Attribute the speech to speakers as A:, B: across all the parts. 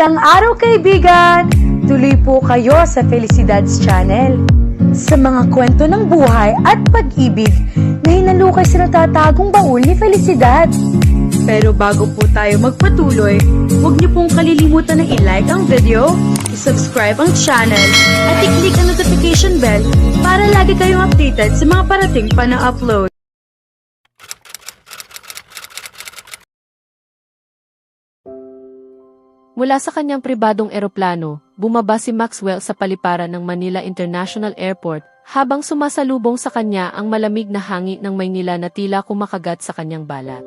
A: Magandang araw kaibigan! Tuloy po kayo sa Felicidad's Channel. Sa mga kwento ng buhay at pag-ibig na hinalukay sa natatagong baul ni Felicidad. Pero bago po tayo magpatuloy, huwag niyo pong kalilimutan na i-like ang video, i-subscribe ang channel, at i-click ang notification bell para lagi kayong updated sa mga parating pa na upload.
B: Mula sa kanyang pribadong eroplano, bumaba si Maxwell sa paliparan ng Manila International Airport habang sumasalubong sa kanya ang malamig na hangin ng Maynila na tila kumakagat sa kanyang balat.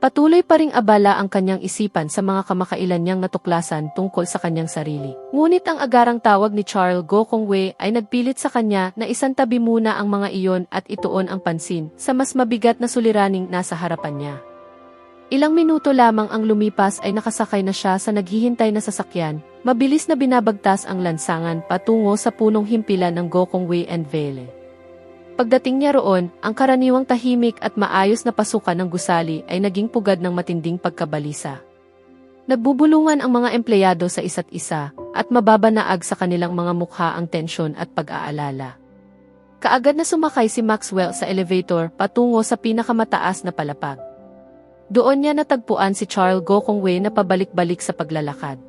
B: Patuloy pa ring abala ang kanyang isipan sa mga kamakailan niyang natuklasan tungkol sa kanyang sarili. Ngunit ang agarang tawag ni Charles Gokongwei ay nagpilit sa kanya na isantabi muna ang mga iyon at ituon ang pansin sa mas mabigat na suliraning nasa harapan niya. Ilang minuto lamang ang lumipas ay nakasakay na siya sa naghihintay na sasakyan, mabilis na binabagtas ang lansangan patungo sa punong himpilan ng Gokongwei and Vale. Pagdating niya roon, ang karaniwang tahimik at maayos na pasukan ng gusali ay naging pugad ng matinding pagkabalisa. Nagbubulungan ang mga empleyado sa isa't isa, at mababanaag sa kanilang mga mukha ang tensyon at pag-aalala. Kaagad na sumakay si Maxwell sa elevator patungo sa pinakamataas na palapag. Doon niya natagpuan si Charles Gokongwei na pabalik-balik sa paglalakad.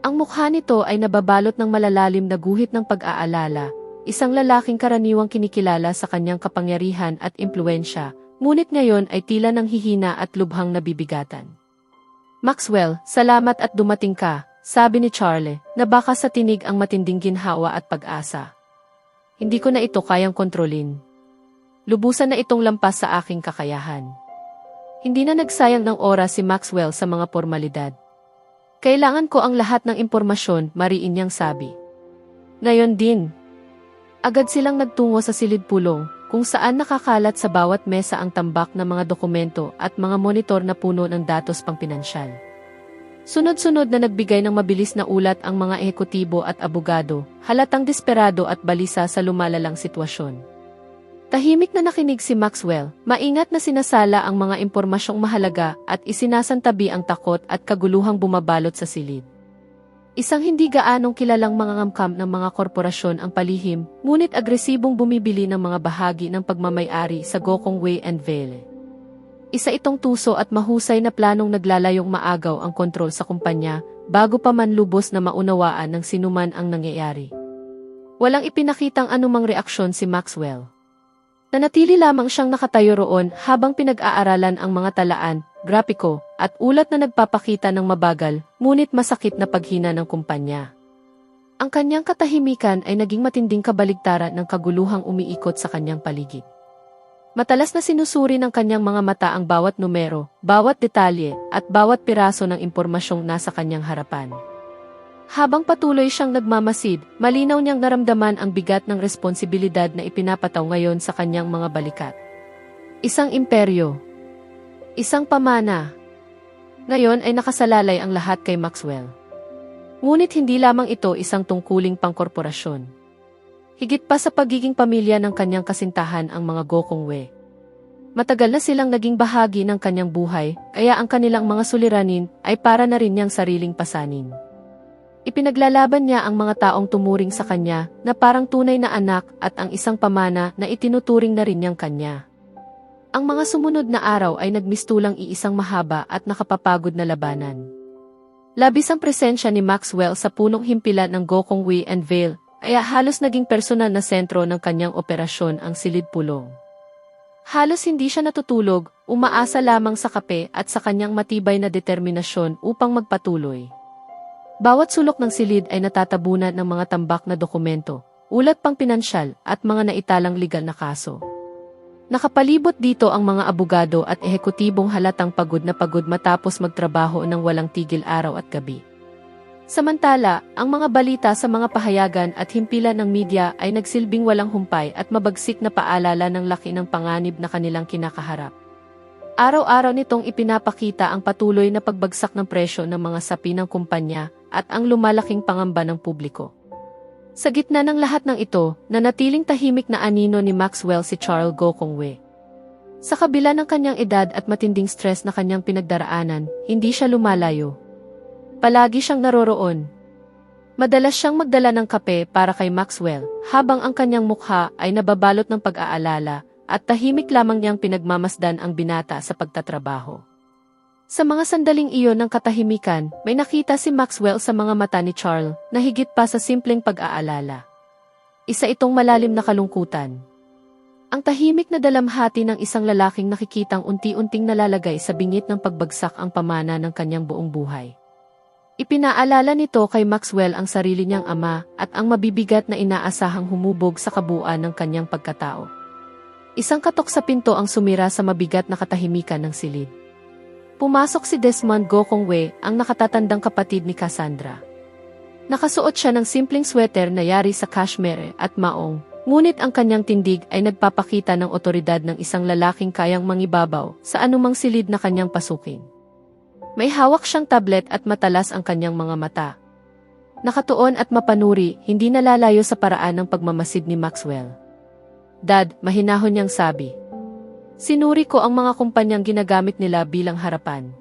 B: Ang mukha nito ay nababalot ng malalalim na guhit ng pag-aalala, isang lalaking karaniwang kinikilala sa kanyang kapangyarihan at impluensya, ngunit ngayon ay tila nang hihina at lubhang nabibigatan. Maxwell, salamat at dumating ka, sabi ni Charlie, na baka sa tinig ang matinding ginhawa at pag-asa. Hindi ko na ito kayang kontrolin. Lubusan na itong lampas sa aking kakayahan. Hindi na nagsayang ng oras si Maxwell sa mga formalidad. Kailangan ko ang lahat ng impormasyon, mariin niyang sabi. Ngayon din. Agad silang nagtungo sa silid pulong, kung saan nakakalat sa bawat mesa ang tambak ng mga dokumento at mga monitor na puno ng datos pangpinansyal. Sunod-sunod na nagbigay ng mabilis na ulat ang mga ehekutibo at abogado, halatang desperado at balisa sa lumalalang sitwasyon. Tahimik na nakinig si Maxwell, maingat na sinasala ang mga impormasyong mahalaga at isinasantabi ang takot at kaguluhang bumabalot sa silid. Isang hindi gaanong kilalang mga ngamkam ng mga korporasyon ang palihim, ngunit agresibong bumibili ng mga bahagi ng pagmamay-ari sa Gokongwei and Vale. Isa itong tuso at mahusay na planong naglalayong maagaw ang kontrol sa kumpanya, bago pa man lubos na maunawaan ng sinuman ang nangyayari. Walang ipinakitang anumang reaksyon si Maxwell. Nanatili lamang siyang nakatayo roon habang pinag-aaralan ang mga talaan, grapiko, at ulat na nagpapakita ng mabagal, ngunit masakit na paghina ng kumpanya. Ang kanyang katahimikan ay naging matinding kabaligtaran ng kaguluhang umiikot sa kanyang paligid. Matalas na sinusuri ng kanyang mga mata ang bawat numero, bawat detalye, at bawat piraso ng impormasyong nasa kanyang harapan. Habang patuloy siyang nagmamasid, malinaw niyang naramdaman ang bigat ng responsibilidad na ipinapataw ngayon sa kanyang mga balikat. Isang imperyo. Isang pamana. Ngayon ay nakasalalay ang lahat kay Maxwell. Ngunit hindi lamang ito isang tungkuling pangkorporasyon. Higit pa sa pagiging pamilya ng kanyang kasintahan ang mga Gokongwei. Matagal na silang naging bahagi ng kanyang buhay, kaya ang kanilang mga suliranin ay para na rin niyang sariling pasanin. Ipinaglalaban niya ang mga taong tumuring sa kanya na parang tunay na anak at ang isang pamana na itinuturing na rin niyang kanya. Ang mga sumunod na araw ay nagmistulang iisang mahaba at nakapapagod na labanan. Labis ang presensya ni Maxwell sa punong himpilan ng Gokongwei and Vale, kaya halos naging personal na sentro ng kanyang operasyon ang silid pulong. Halos hindi siya natutulog, umaasa lamang sa kape at sa kanyang matibay na determinasyon upang magpatuloy. Bawat sulok ng silid ay natatabunan ng mga tambak na dokumento, ulat pang pinansyal at mga naitalang legal na kaso. Nakapalibot dito ang mga abogado at ehekutibong halatang pagod matapos magtrabaho ng walang tigil araw at gabi. Samantala, ang mga balita sa mga pahayagan at himpilan ng media ay nagsilbing walang humpay at mabagsik na paalala ng laki ng panganib na kanilang kinakaharap. Araw-araw nitong ipinapakita ang patuloy na pagbagsak ng presyo ng mga sapi ng kumpanya at ang lumalaking pangamba ng publiko. Sa gitna ng lahat ng ito, nanatiling tahimik na anino ni Maxwell si Charles Gokongwei. Sa kabila ng kanyang edad at matinding stress na kanyang pinagdaraanan, hindi siya lumalayo. Palagi siyang naroroon. Madalas siyang magdala ng kape para kay Maxwell, habang ang kanyang mukha ay nababalot ng pag-aalala, at tahimik lamang niyang pinagmamasdan ang binata sa pagtatrabaho. Sa mga sandaling iyon ng katahimikan, may nakita si Maxwell sa mga mata ni Charles na higit pa sa simpleng pag-aalala. Isa itong malalim na kalungkutan. Ang tahimik na dalamhati ng isang lalaking nakikitang unti-unting nalalagay sa bingit ng pagbagsak ang pamana ng kanyang buong buhay. Ipinaalala nito kay Maxwell ang sarili niyang ama at ang mabibigat na inaasahang humubog sa kabuuan ng kanyang pagkatao. Isang katok sa pinto ang sumira sa mabigat na katahimikan ng silid. Pumasok si Desmond Gokongwei, ang nakatatandang kapatid ni Cassandra. Nakasuot siya ng simpleng sweater na yari sa cashmere at maong, ngunit ang kanyang tindig ay nagpapakita ng otoridad ng isang lalaking kayang mangibabaw sa anumang silid na kanyang pasukin. May hawak siyang tablet at matalas ang kanyang mga mata. Nakatuon at mapanuri, hindi nalalayo sa paraan ng pagmamasid ni Maxwell. "Dad," mahinahon niyang sabi. "Sinuri ko ang mga kumpanyang ginagamit nila bilang harapan.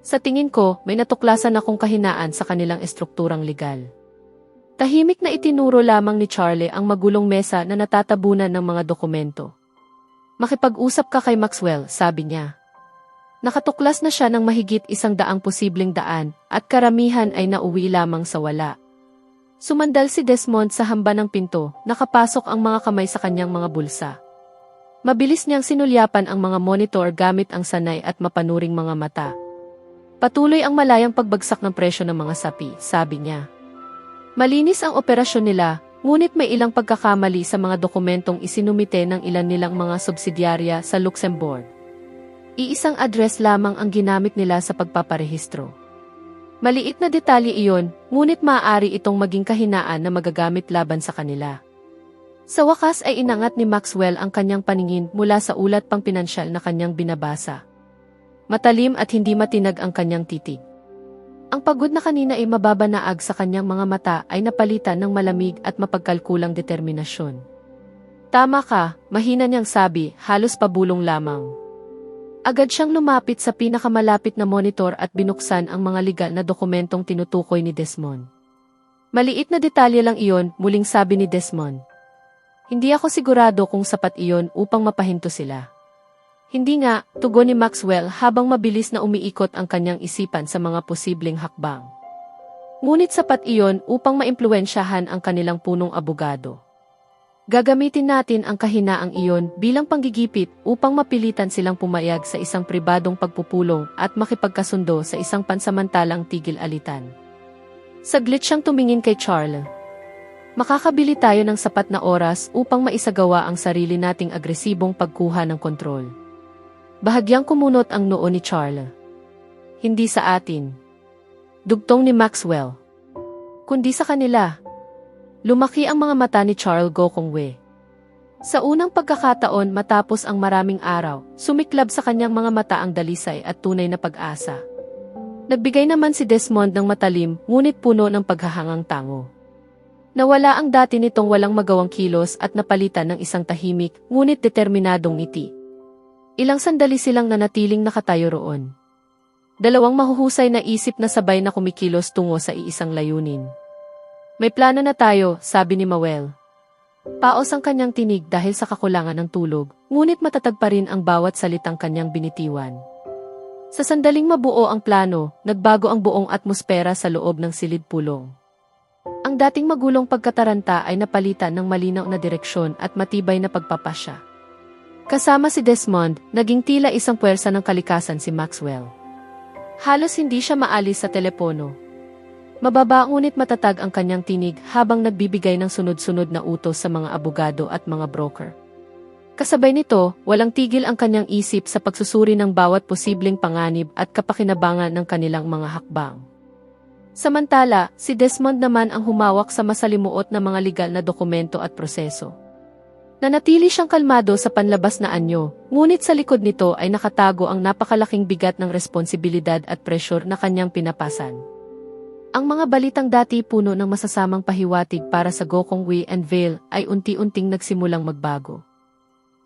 B: Sa tingin ko, may natuklasan akong kahinaan sa kanilang estrukturang legal." Tahimik na itinuro lamang ni Charlie ang magulong mesa na natatabunan ng mga dokumento. "Makipag-usap ka kay Maxwell," sabi niya. Nakatuklas na siya ng mahigit 100 posibleng daan, at karamihan ay nauwi lamang sa wala. Sumandal si Desmond sa hamba ng pinto, nakapasok ang mga kamay sa kanyang mga bulsa. Mabilis niyang sinulyapan ang mga monitor gamit ang sanay at mapanuring mga mata. "Patuloy ang malayang pagbagsak ng presyo ng mga sapi," sabi niya. Malinis ang operasyon nila, ngunit may ilang pagkakamali sa mga dokumentong isinumite ng ilan nilang mga subsidyarya sa Luxembourg. Iisang address lamang ang ginamit nila sa pagpaparehistro. Maliit na detalye iyon, ngunit maaari itong maging kahinaan na magagamit laban sa kanila. Sa wakas ay inangat ni Maxwell ang kanyang paningin mula sa ulat pang pinansyal na kanyang binabasa. Matalim at hindi matinag ang kanyang titig. Ang pagod na kanina ay mababanaag sa kanyang mga mata ay napalitan ng malamig at mapagkalkulang determinasyon. "Tama ka," mahina niyang sabi, halos pabulong lamang. Agad siyang lumapit sa pinakamalapit na monitor at binuksan ang mga legal na dokumentong tinutukoy ni Desmond. "Maliit na detalye lang iyon," muling sabi ni Desmond. "Hindi ako sigurado kung sapat iyon upang mapahinto sila." "Hindi nga," tugon ni Maxwell habang mabilis na umiikot ang kanyang isipan sa mga posibleng hakbang. "Ngunit sapat iyon upang maimpluwensyahan ang kanilang punong abogado. Gagamitin natin ang kahinaang iyon bilang panggigipit upang mapilitan silang pumayag sa isang pribadong pagpupulong at makipagkasundo sa isang pansamantalang tigil-alitan." Saglit siyang tumingin kay Charles. "Makakabili tayo ng sapat na oras upang maisagawa ang sarili nating agresibong pagkuha ng kontrol." Bahagyang kumunot ang noo ni Charles. "Hindi sa atin," dugtong ni Maxwell, "kundi sa kanila." Lumaki ang mga mata ni Charles Gokongwei. Sa unang pagkakataon matapos ang maraming araw, sumiklab sa kanyang mga mata ang dalisay at tunay na pag-asa. Nagbigay naman si Desmond ng matalim, ngunit puno ng paghahangang tango. Nawala ang dati nitong walang magawang kilos at napalitan ng isang tahimik, ngunit determinadong ngiti. Ilang sandali silang nanatiling nakatayo roon. Dalawang mahuhusay na isip na sabay na kumikilos tungo sa iisang layunin. "May plano na tayo," sabi ni Mawel. Paos ang kanyang tinig dahil sa kakulangan ng tulog, ngunit matatag pa rin ang bawat salitang kanyang binitiwan. Sa sandaling mabuo ang plano, nagbago ang buong atmosfera sa loob ng silid-pulong. Ang dating magulong pagkataranta ay napalitan ng malinaw na direksyon at matibay na pagpapasya. Kasama si Desmond, naging tila isang puwersa ng kalikasan si Maxwell. Halos hindi siya maalis sa telepono. Mababa ngunit matatag ang kanyang tinig habang nagbibigay ng sunod-sunod na utos sa mga abogado at mga broker. Kasabay nito, walang tigil ang kanyang isip sa pagsusuri ng bawat posibleng panganib at kapakinabangan ng kanilang mga hakbang. Samantala, si Desmond naman ang humawak sa masalimuot na mga legal na dokumento at proseso. Nanatili siyang kalmado sa panlabas na anyo, ngunit sa likod nito ay nakatago ang napakalaking bigat ng responsibilidad at pressure na kanyang pinapasan. Ang mga balitang dati puno ng masasamang pahiwatig para sa Gokongwei and Vale ay unti-unting nagsimulang magbago.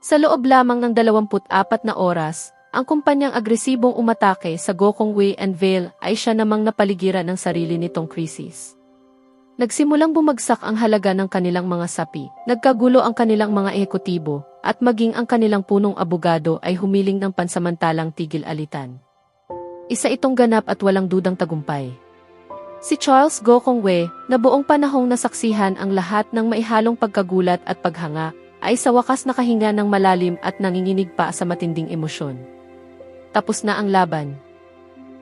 B: Sa loob lamang ng 24 na oras, Ang kumpanyang agresibong umatake sa Gokong Wei and Vale ay siya namang napaligiran ng sarili nitong krisis. Nagsimulang bumagsak ang halaga ng kanilang mga sapi, nagkagulo ang kanilang mga ehekutibo, at maging ang kanilang punong abogado ay humiling ng pansamantalang tigil-alitan. Isa itong ganap at walang dudang tagumpay. Si Charles Gokong Wei, na buong panahong nasaksihan ang lahat ng maihalong pagkagulat at paghanga, ay sa wakas nakahinga ng malalim at nanginginig pa sa matinding emosyon. Tapos na ang laban.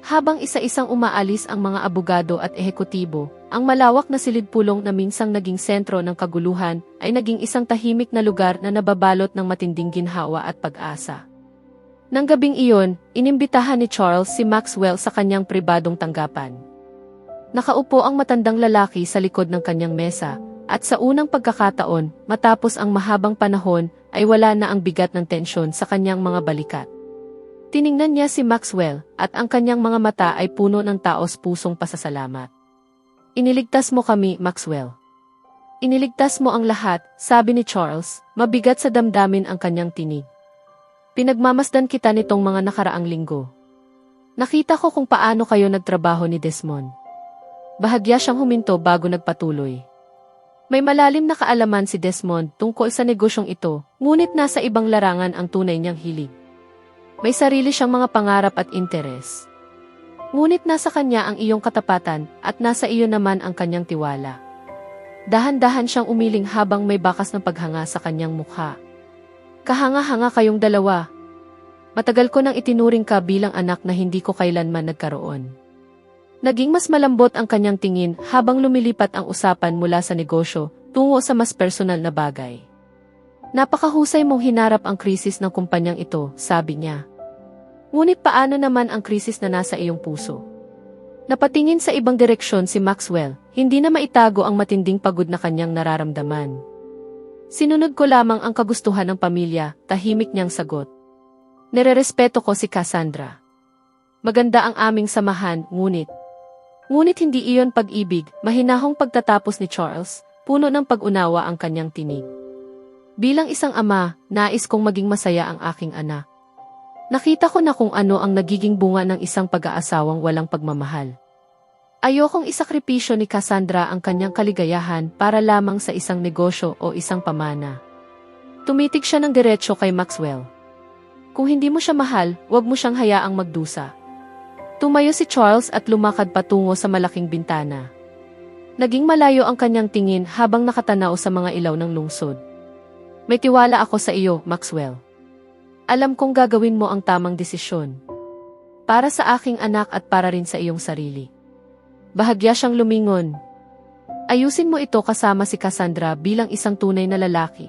B: Habang isa-isang umaalis ang mga abogado at ehekutibo, ang malawak na silid-pulong na minsang naging sentro ng kaguluhan ay naging isang tahimik na lugar na nababalot ng matinding ginhawa at pag-asa. Nang gabing iyon, inimbitahan ni Charles si Maxwell sa kanyang pribadong tanggapan. Nakaupo ang matandang lalaki sa likod ng kanyang mesa, at sa unang pagkakataon, matapos ang mahabang panahon, ay wala na ang bigat ng tensyon sa kanyang mga balikat. Tiningnan niya si Maxwell, at ang kanyang mga mata ay puno ng taos-pusong pasasalamat. Iniligtas mo kami, Maxwell. Iniligtas mo ang lahat, sabi ni Charles, mabigat sa damdamin ang kanyang tinig. Pinagmamasdan kita nitong mga nakaraang linggo. Nakita ko kung paano kayo nagtrabaho ni Desmond. Bahagya siyang huminto bago nagpatuloy. May malalim na kaalaman si Desmond tungkol sa negosyong ito, ngunit nasa ibang larangan ang tunay niyang hilig. May sarili siyang mga pangarap at interes. Ngunit nasa kanya ang iyong katapatan at nasa iyo naman ang kanyang tiwala. Dahan-dahan siyang umiling habang may bakas ng paghanga sa kanyang mukha. Kahanga-hanga kayong dalawa. Matagal ko nang itinuring ka bilang anak na hindi ko kailanman nagkaroon. Naging mas malambot ang kanyang tingin habang lumilipat ang usapan mula sa negosyo tungo sa mas personal na bagay. Napakahusay mong hinarap ang krisis ng kumpanyang ito, sabi niya. Ngunit paano naman ang krisis na nasa iyong puso? Napatingin sa ibang direksyon si Maxwell, hindi na maitago ang matinding pagod na kanyang nararamdaman. Sinunod ko lamang ang kagustuhan ng pamilya, tahimik niyang sagot. Nererespeto ko si Cassandra. Maganda ang aming samahan, ngunit hindi iyon pag-ibig, mahinahong pagtatapos ni Charles, puno ng pag-unawa ang kanyang tinig. Bilang isang ama, nais kong maging masaya ang aking anak. Nakita ko na kung ano ang nagiging bunga ng isang pag-aasawang walang pagmamahal. Ayokong isakripisyo ni Cassandra ang kanyang kaligayahan para lamang sa isang negosyo o isang pamana. Tumitig siya ng diretsyo kay Maxwell. Kung hindi mo siya mahal, huwag mo siyang hayaang magdusa. Tumayo si Charles at lumakad patungo sa malaking bintana. Naging malayo ang kanyang tingin habang nakatanaw sa mga ilaw ng lungsod. May tiwala ako sa iyo, Maxwell. Alam kong gagawin mo ang tamang desisyon. Para sa aking anak at para rin sa iyong sarili. Bahagya siyang lumingon. Ayusin mo ito kasama si Cassandra bilang isang tunay na lalaki.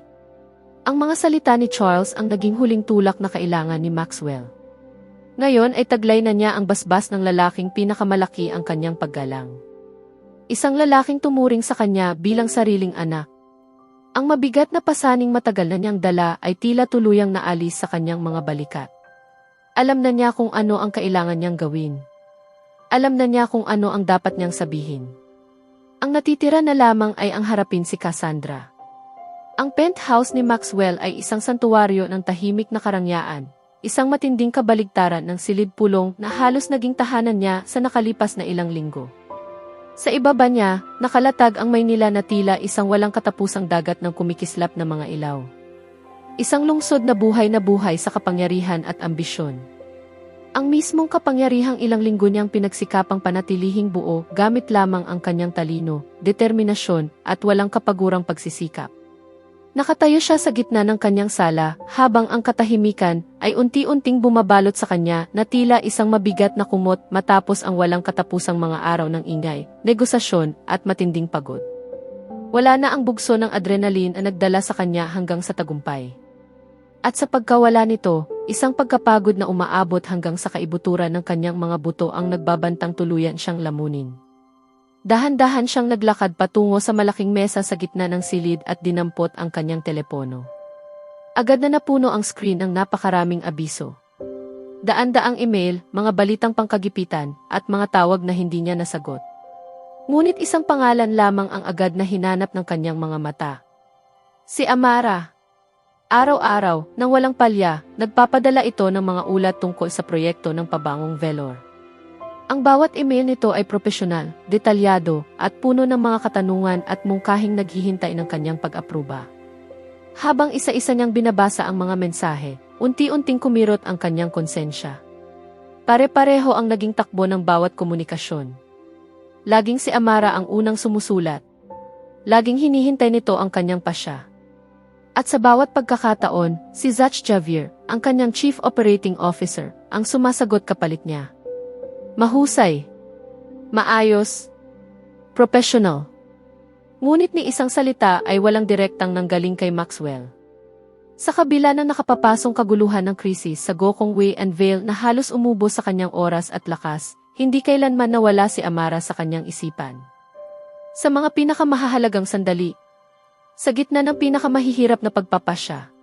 B: Ang mga salita ni Charles ang naging huling tulak na kailangan ni Maxwell. Ngayon ay taglay na niya ang basbas ng lalaking pinakamalaki ang kanyang paggalang. Isang lalaking tumuring sa kanya bilang sariling anak. Ang mabigat na pasaning matagal na niyang dala ay tila tuluyang naalis sa kanyang mga balikat. Alam na niya kung ano ang kailangan niyang gawin. Alam na niya kung ano ang dapat niyang sabihin. Ang natitira na lamang ay ang harapin si Cassandra. Ang penthouse ni Maxwell ay isang santuwaryo ng tahimik na karangyaan, isang matinding kabaligtaran ng silid-pulong na halos naging tahanan niya sa nakalipas na ilang linggo. Sa ibaba niya, nakalatag ang Maynila na tila isang walang katapusang dagat ng kumikislap na mga ilaw. Isang lungsod na buhay sa kapangyarihan at ambisyon. Ang mismong kapangyarihang ilang linggo niyang pinagsikapang panatilihing buo gamit lamang ang kanyang talino, determinasyon at walang kapagurang pagsisikap. Nakatayo siya sa gitna ng kanyang sala habang ang katahimikan ay unti-unting bumabalot sa kanya na tila isang mabigat na kumot matapos ang walang katapusang mga araw ng ingay, negosasyon at matinding pagod. Wala na ang bugso ng adrenaline na nagdala sa kanya hanggang sa tagumpay. At sa pagkawala nito, isang pagkapagod na umaabot hanggang sa kaibuturan ng kanyang mga buto ang nagbabantang tuluyan siyang lamunin. Dahan-dahan siyang naglakad patungo sa malaking mesa sa gitna ng silid at dinampot ang kanyang telepono. Agad na napuno ang screen ng napakaraming abiso. Daan-daang email, mga balitang pangkagipitan, at mga tawag na hindi niya nasagot. Ngunit isang pangalan lamang ang agad na hinanap ng kanyang mga mata. Si Amara. Araw-araw, nang walang palya, nagpapadala ito ng mga ulat tungkol sa proyekto ng pabangong Velor. Ang bawat email nito ay propesyonal, detalyado, at puno ng mga katanungan at mungkahing naghihintay ng kanyang pag-aproba. Habang isa-isa niyang binabasa ang mga mensahe, unti-unting kumirot ang kanyang konsensya. Pare-pareho ang naging takbo ng bawat komunikasyon. Laging si Amara ang unang sumusulat. Laging hinihintay nito ang kanyang pasya. At sa bawat pagkakataon, si Zach Javier, ang kanyang Chief Operating Officer, ang sumasagot kapalit niya. Mahusay. Maayos. Professional. Ngunit ni isang salita ay walang direktang nanggaling kay Maxwell. Sa kabila ng nakapapasong kaguluhan ng krisis sa Gokong Wei and Vale na halos umubo sa kanyang oras at lakas, hindi kailanman nawala si Amara sa kanyang isipan. Sa mga pinakamahahalagang sandali, sa gitna ng pinakamahihirap na pagpapasya,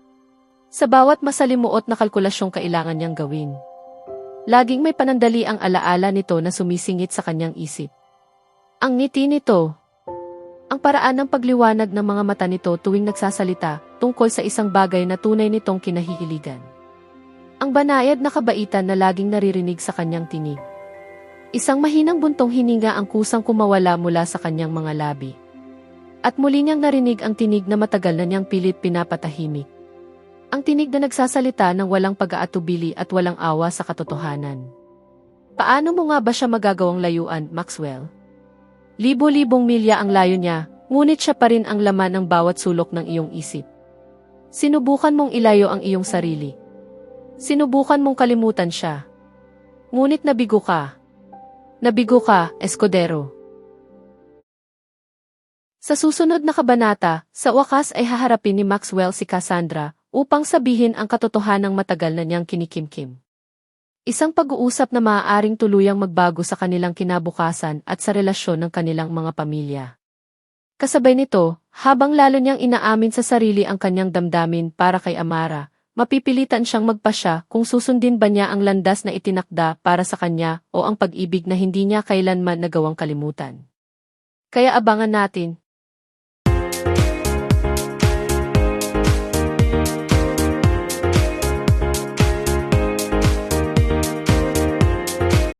B: sa bawat masalimuot na kalkulasyong kailangan niyang gawin, laging may panandali ang alaala nito na sumisingit sa kanyang isip. Ang ngiti nito, ang paraan ng pagliwanag ng mga mata nito tuwing nagsasalita tungkol sa isang bagay na tunay nitong kinahihiligan. Ang banayad na kabaitan na laging naririnig sa kanyang tinig. Isang mahinang buntong hininga ang kusang kumawala mula sa kanyang mga labi. At muli niyang narinig ang tinig na matagal na niyang pilit pinapatahimik. Ang tinig na nagsasalita ng walang pag-aatubili at walang awa sa katotohanan. Paano mo nga ba siya magagawang layuan, Maxwell? Libo-libong milya ang layo niya, ngunit siya pa rin ang laman ng bawat sulok ng iyong isip. Sinubukan mong ilayo ang iyong sarili. Sinubukan mong kalimutan siya. Ngunit nabigo ka. Nabigo ka, Escudero. Sa susunod na kabanata, sa wakas ay haharapin ni Maxwell si Cassandra upang sabihin ang katotohanang matagal na niyang kinikimkim. Isang pag-uusap na maaaring tuluyang magbago sa kanilang kinabukasan at sa relasyon ng kanilang mga pamilya. Kasabay nito, habang lalo niyang inaamin sa sarili ang kanyang damdamin para kay Amara, mapipilitan siyang magpasya kung susundin ba niya ang landas na itinakda para sa kanya o ang pag-ibig na hindi niya kailanman nagawang kalimutan. Kaya abangan natin